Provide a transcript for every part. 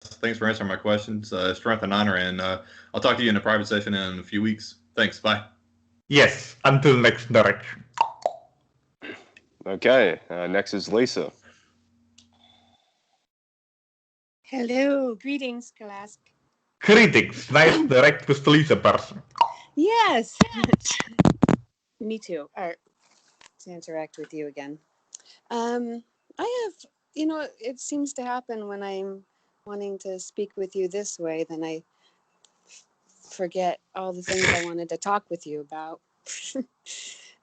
Thanks for answering my questions. Strength and honor, and I'll talk to you in a private session in a few weeks. Thanks. Bye. Yes, until next direction. Okay, next is Lisa. Hello, greetings, KALASK. Greetings, nice direct with the Lisa person. Yes, me too. To interact with you again. I have, it seems to happen when I'm wanting to speak with you this way, then I forget all the things I wanted to talk with you about.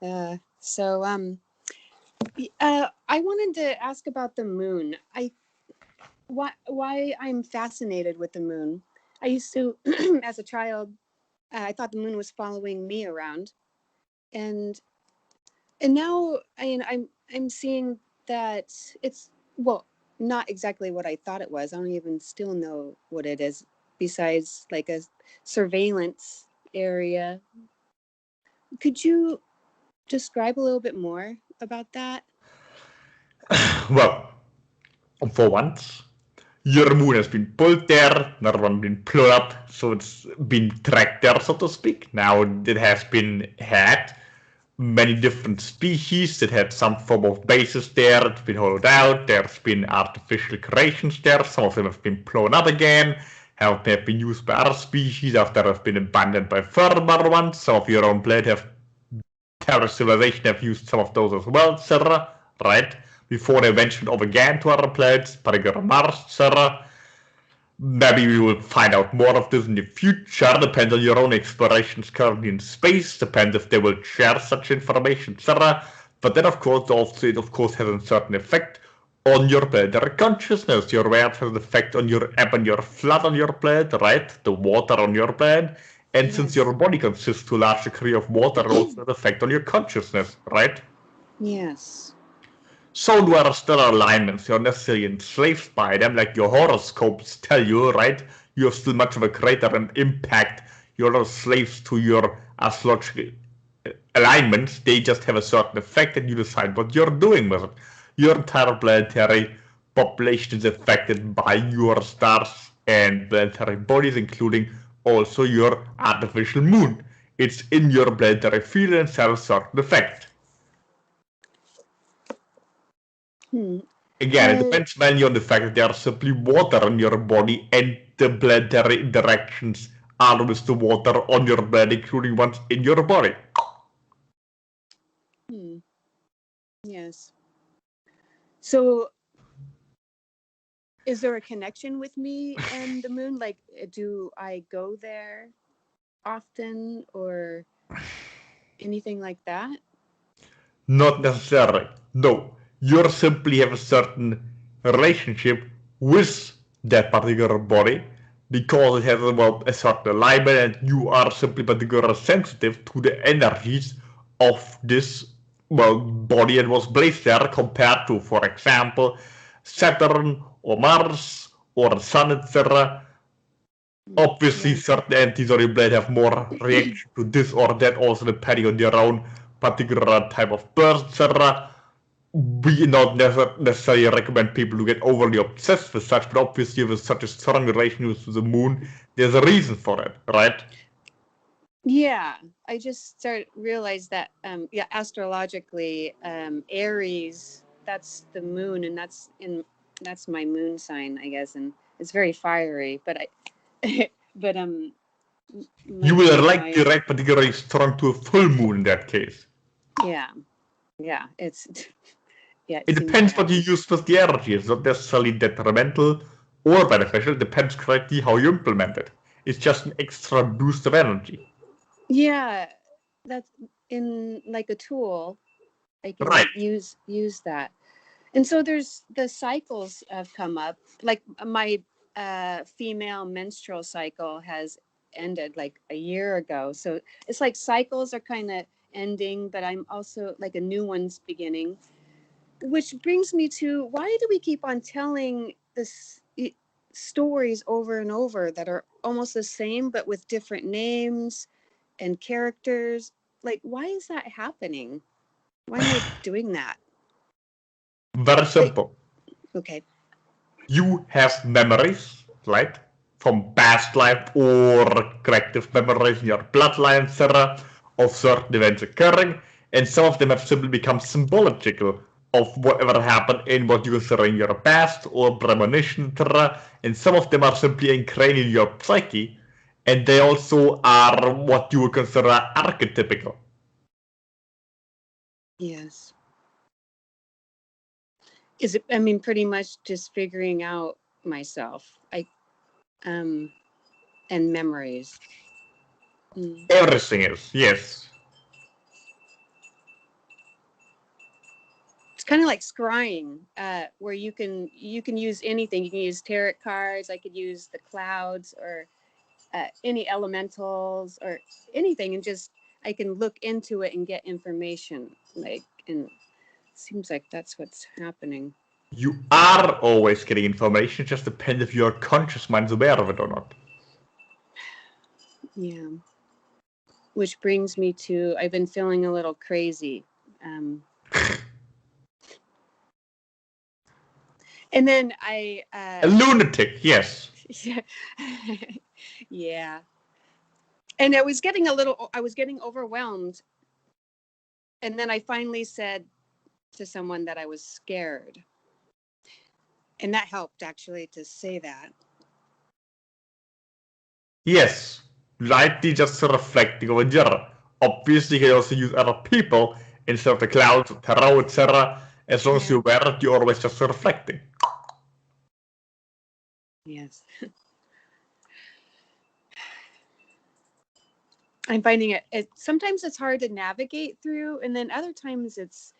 I wanted to ask about the moon. Why I'm fascinated with the moon. I used to, as a child, I thought the moon was following me around, and now I'm seeing that it's, well, not exactly what I thought it was. I don't even still know what it is, besides like a surveillance area. Could you describe a little bit more about that? Well, for once, your moon has been pulled there, another one been blown up, so it's been tracked there, so to speak. Now it has been had many different species that had some form of bases there. It's been hollowed out. There's been artificial creations there. Some of them have been blown up again. Have been used by other species after have been abandoned by further ones. Some of your own planet have terror civilization have used some of those as well, etc. Right? Before they ventured off again to other planets, particularly Mars, etc. Maybe we will find out more of this in the future. Depends on your own explorations currently in space. Depends if they will share such information, etc. But then, of course, also it of course has a certain effect on your planetary consciousness. Your weight has an effect on your ebb and your flood on your planet, right? The water on your planet. And Yes. since your body consists to a large degree of water, it also has an effect on your consciousness, right? Yes. So do other stellar alignments. You're necessarily enslaved by them, like your horoscopes tell you, right? You have still much of a greater impact. You're not slaves to your astrological alignments. They just have a certain effect, and you decide what you're doing with it. Your entire planetary population is affected by your stars and planetary bodies, including also your artificial moon. It's in your planetary field and has a certain effect. Again, it depends mainly on the fact that there is simply water in your body and the planetary interactions are with the water on your body, including ones in your body. Yes. So, is there a connection with me and the moon? Like, do I go there often or anything like that? Not necessarily. No. You simply have a certain relationship with that particular body because it has a certain alignment and you are simply particularly sensitive to the energies of this body that was placed there compared to, for example, Saturn or Mars or the Sun, etc. Obviously, certain entities on your planet have more reaction to this or that, also depending on their own particular type of birth, etc. We not necessarily recommend people to get overly obsessed with such, but obviously with such a strong relation with the moon, there's a reason for it, right? Yeah, I just realized that astrologically, Aries, that's the moon, and that's my moon sign, I guess, and it's very fiery. But but you will like the right particularly strong to a full moon in that case. Yeah, it's yeah. It depends what you use with the energy. It's not necessarily detrimental or beneficial. It depends correctly how you implement it. It's just an extra boost of energy. Yeah, that's in like a tool. I can use that. And so there's the cycles have come up. Like my female menstrual cycle has ended like a year ago. So it's like cycles are kind of ending, but I'm also like a new one's beginning. Which brings me to, why do we keep on telling this stories over and over that are almost the same but with different names and characters? Like, why is that happening? Why am I doing that? Very simple. Okay. You have memories right? From past life or collective memories in your bloodline, etc., of certain events occurring, and some of them have simply become symbolical of whatever happened in what you consider in your past or premonition, etc., and some of them are simply ingrained in your psyche, and they also are what you would consider archetypical. Yes. Is it, I mean, pretty much just figuring out myself, and memories. Everything is, yes. It's kind of like scrying, where you can use anything. You can use tarot cards. I could use the clouds or any elementals or anything, and just I can look into it and get information. Like, and it seems like that's what's happening. You are always getting information, it just depends if your conscious mind's aware of it or not. Yeah. Which brings me to, I've been feeling a little crazy. And then a lunatic, yes. Yeah. Yeah. And I was getting overwhelmed. And then I finally said to someone that I was scared. And that helped, actually, to say that. Yes, lightly just reflecting over here. Obviously, you can also use other people instead of the clouds, tarot, etc. As long as you're aware that you're always just reflecting. Yes. I'm finding it sometimes it's hard to navigate through, and then other times it's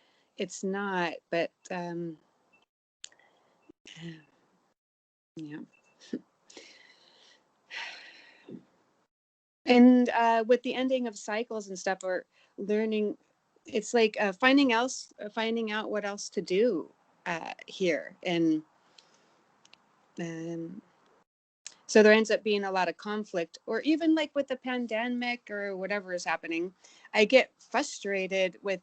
not, but yeah. And with the ending of cycles and stuff, or learning, it's like finding out what else to do here, and so there ends up being a lot of conflict, or even like with the pandemic or whatever is happening, I get frustrated with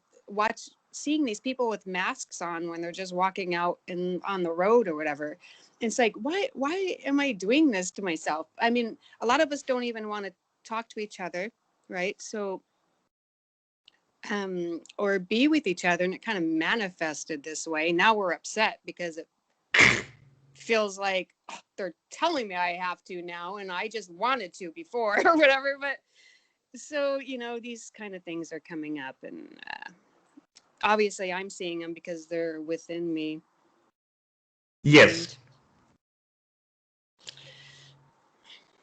seeing these people with masks on when they're just walking out on the road or whatever. It's like, why am I doing this to myself? I mean, a lot of us don't even want to talk to each other, right? So or be with each other, and it kind of manifested this way. Now we're upset because it feels like they're telling me I have to now, and I just wanted to before or whatever. But so, these kind of things are coming up, and obviously I'm seeing them because they're within me. Yes.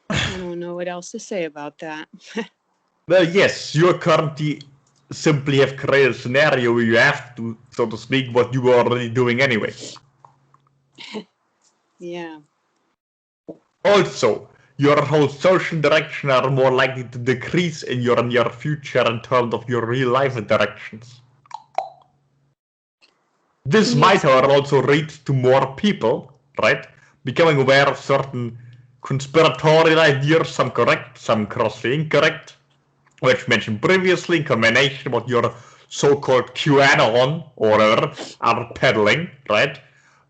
And I don't know what else to say about that. Well, yes, you currently simply have created a scenario where you have to, so to speak, what you were already doing anyway. Yeah. Also, your whole social direction are more likely to decrease in your near future in terms of your real life directions. This might, however, also lead to more people, right, becoming aware of certain conspiratorial ideas, some correct, some grossly incorrect, which mentioned previously in combination with your so-called QAnon or whatever are peddling, right?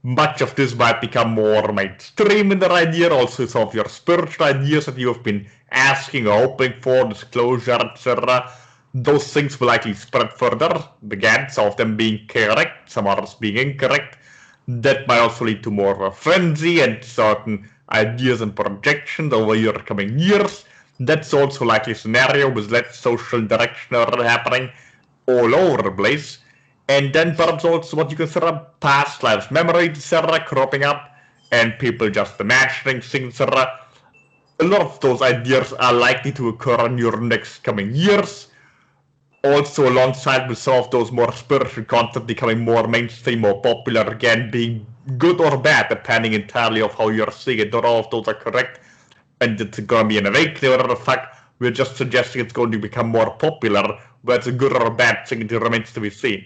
Much of this might become more mainstream in their idea, also some of your spiritual ideas that you have been asking or hoping for, disclosure, etc. Those things will likely spread further, again, some of them being correct, some others being incorrect. That might also lead to more of a frenzy and certain ideas and projections over your coming years. That's also likely a scenario with less social direction happening all over the place. And then perhaps also what you consider past lives, memories, etc., cropping up, and people just imagining things, etc. A lot of those ideas are likely to occur in your next coming years. Also, alongside with some of those more spiritual content becoming more mainstream, more popular, again, being good or bad, depending entirely of how you're seeing it. Not all of those are correct, and it's going to be an awakening or whatever the fact. We're just suggesting it's going to become more popular, whether it's a good or a bad thing, it remains to be seen.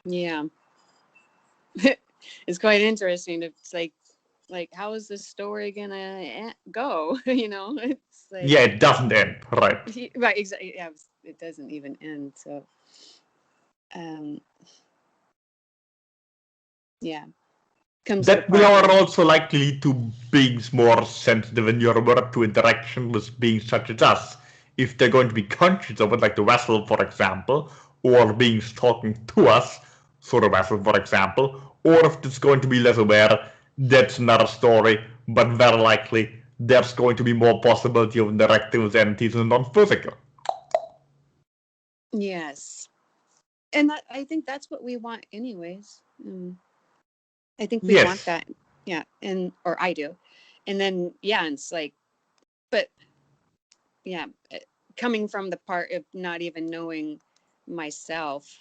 Yeah. It's quite interesting. It's like how is this story gonna go? It's like, yeah, it doesn't end, right? Right, exactly. Yeah, it doesn't even end. So, yeah. comes That to the will part are where- also likely lead to beings more sensitive in your world to interaction with beings such as us. If they're going to be conscious of it, like the vessel, for example, or beings talking to us, so the vessel, for example, or if it's going to be less aware, that's another story, but very likely there's going to be more possibility of interacting with entities in non-physical. Yes. And I think that's what we want anyways. I think we Yes. want that. Yeah. Or I do. And then, yeah, it's like, but yeah, coming from the part of not even knowing myself.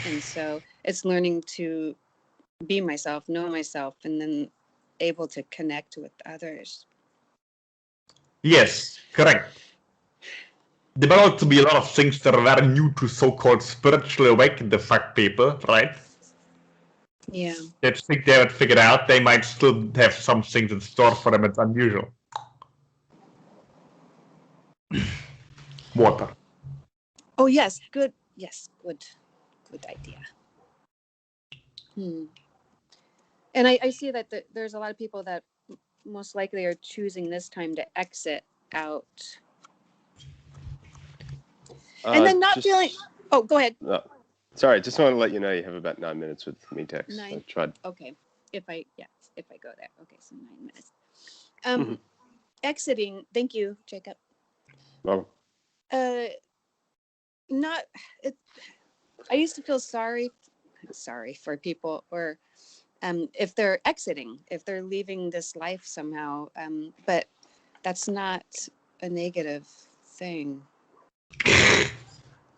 And so it's learning to be myself, know myself, and then able to connect with others. Yes, correct. There might also be a lot of things that are very new to so-called spiritually awakened fact people, right? Yeah. That think they have it figured out, they might still have some things in store for them that's unusual. Water. Oh, yes. Good. Yes. Good idea. And I see that there's a lot of people that most likely are choosing this time to exit out. And then not feeling. Oh, go ahead. Sorry, just want to let you know you have about 9 minutes with me, Tex. I tried. Okay. If I go there. Okay, so 9 minutes. Exiting. Thank you, Jacob. Well, Not. I used to feel sorry for people, or if they're exiting, if they're leaving this life somehow. But that's not a negative thing.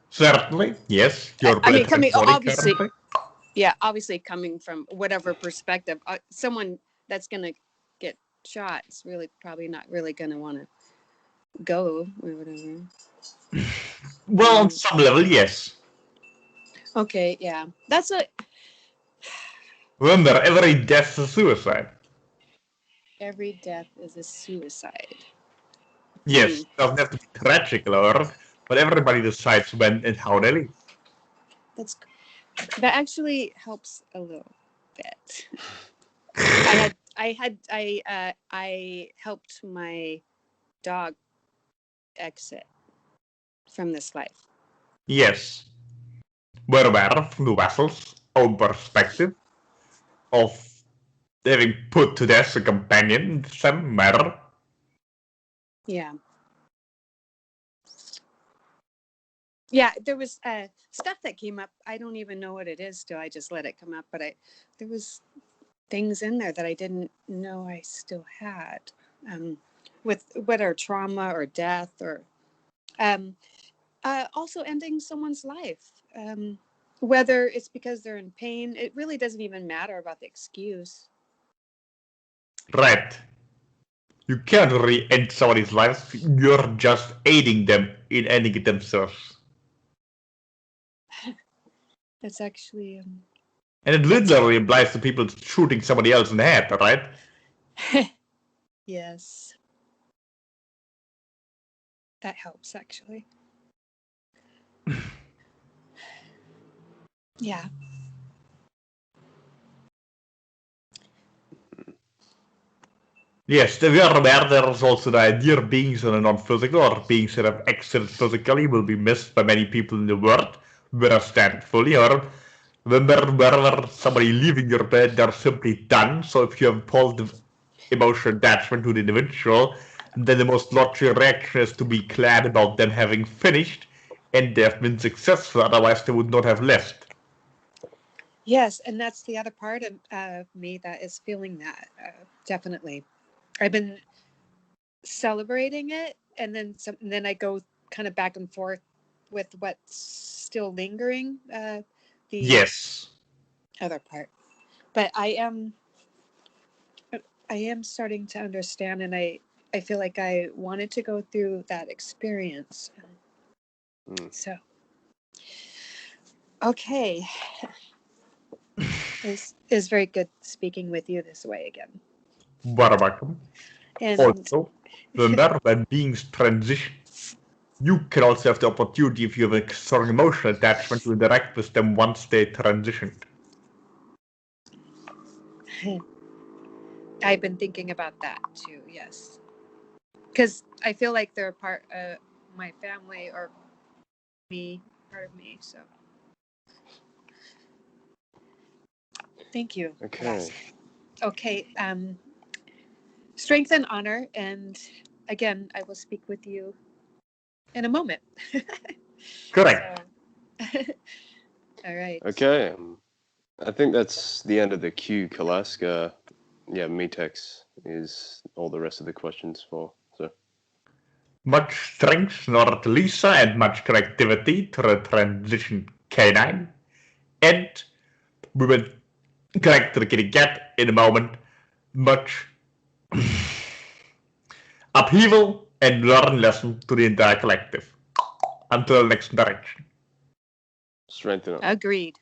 Certainly, yes. I mean, obviously coming from whatever perspective, someone that's going to get shot is really probably not really going to want to go or whatever. Well, on some level, yes. Okay, yeah. Remember, every death is a suicide. Every death is a suicide. Yes, doesn't have to be tragic, Lord, but everybody decides when and how they leave. That actually helps a little bit. I helped my dog exit from this life. Yes. We're aware from the vessel's own perspective of having put to death a companion in some manner. Yeah. Yeah, there was stuff that came up. I don't even know what it is still. I just let it come up. But there was things in there that I didn't know I still had, with whether trauma or death or also ending someone's life. Whether it's because they're in pain, it really doesn't even matter about the excuse. Right. You can't really end somebody's life, you're just aiding them in ending it themselves. That's actually... and it literally implies to people shooting somebody else in the head, right? Yes. That helps, actually. Yeah. Yes, we are aware there's also the idea of beings in a non-physical or beings that have exited physically will be missed by many people in the world, whereas that fully, or wherever somebody leaving your bed, they're simply done. So if you have positive emotional attachment to the individual, then the most logical reaction is to be glad about them having finished and they have been successful, otherwise they would not have left. Yes, and that's the other part of me that is feeling that, definitely. I've been celebrating it, and then I go kind of back and forth with what's still lingering, the Yes. other part. But I am starting to understand, and I feel like I wanted to go through that experience. So, okay. It's very good speaking with you this way again. What about them? And also, remember when beings transition, you can also have the opportunity, if you have a strong emotional attachment, to interact with them once they transitioned. I've been thinking about that too. Yes, because I feel like they're part of my family or me, part of me. So, thank you. Okay. Kalask. Okay. Strength and honor, and again, I will speak with you in a moment. Correct. So, all right. Okay. I think that's the end of the queue, Kalask. Yeah, Metex is all the rest of the questions for. So. Much strength in order to Lisa and much creativity to the transition canine. And we will connect to the kitty cat in a moment. Much upheaval and learn lesson to the entire collective. Until next direction. Strength and honor. Agreed.